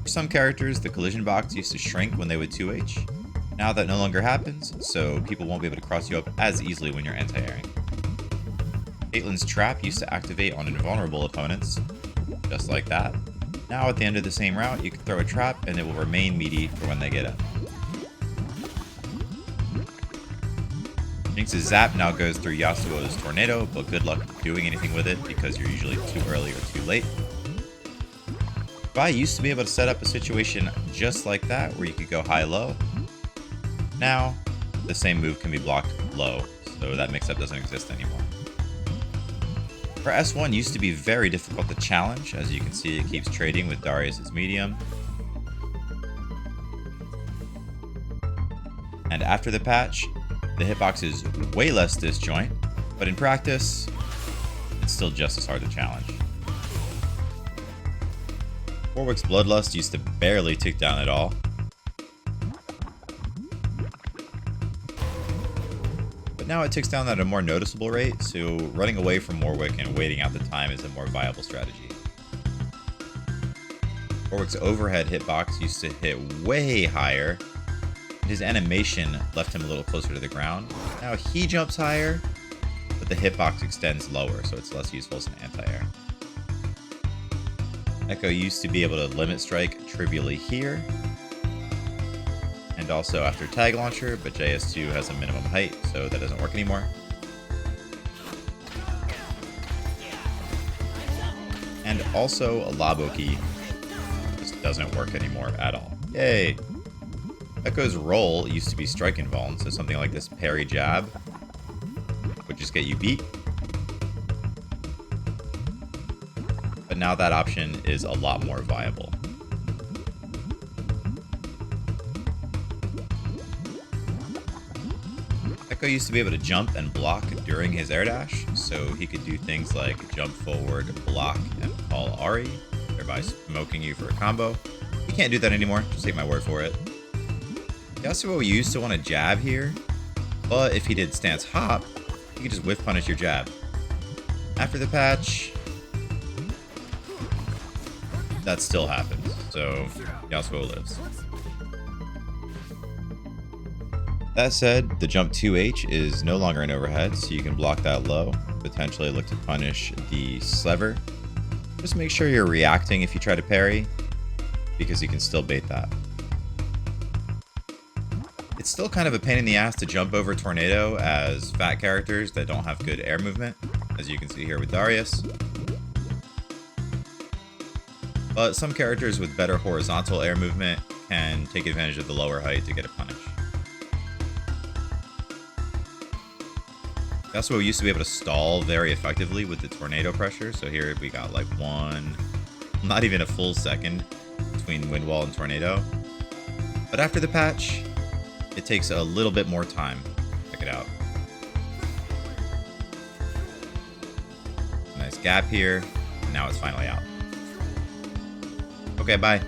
For some characters, the collision box used to shrink when they would 2H. Now that no longer happens, so people won't be able to cross you up as easily when you're anti-airing. Caitlyn's trap used to activate on invulnerable opponents, just like that. Now at the end of the same route, you can throw a trap and it will remain meaty for when they get up. Jinx's zap now goes through Yasuo's tornado, but good luck doing anything with it because you're usually too early or too late. Vi used to be able to set up a situation just like that where you could go high-low. Now, the same move can be blocked low, so that mix-up doesn't exist anymore. For S1 used to be very difficult to challenge. As you can see, it keeps trading with Darius's medium. And after the patch, the hitbox is way less disjoint, but in practice, it's still just as hard to challenge. Warwick's Bloodlust used to barely tick down at all. But now it ticks down at a more noticeable rate, so running away from Warwick and waiting out the time is a more viable strategy. Warwick's overhead hitbox used to hit way higher. His animation left him a little closer to the ground. Now he jumps higher, but the hitbox extends lower, so it's less useful as an anti-air. Ekko used to be able to limit strike trivially here, and also after tag launcher, but JS2 has a minimum height, so that doesn't work anymore. And also a Labo key just doesn't work anymore at all. Yay! Ekko's roll used to be strike invuln, so something like this parry jab would just get you beat. But now that option is a lot more viable. Ekko used to be able to jump and block during his air dash, so he could do things like jump forward, block, and call Ari, thereby smoking you for a combo. He can't do that anymore, just take my word for it. Yasuo used to want to jab here, but if he did stance hop, he could just whiff punish your jab. After the patch, that still happens, so Yasuo lives. That said, the jump 2H is no longer an overhead, so you can block that low, potentially look to punish the sliver. Just make sure you're reacting if you try to parry, because you can still bait that. It's still kind of a pain in the ass to jump over Tornado as fat characters that don't have good air movement, as you can see here with Darius. But some characters with better horizontal air movement can take advantage of the lower height to get a punish. Yasuo used to be able to stall very effectively with the tornado pressure, so here we got like not even a full second between wind wall and tornado. But after the patch, it takes a little bit more time. Check it out. Nice gap here, and now it's finally out. Okay, bye.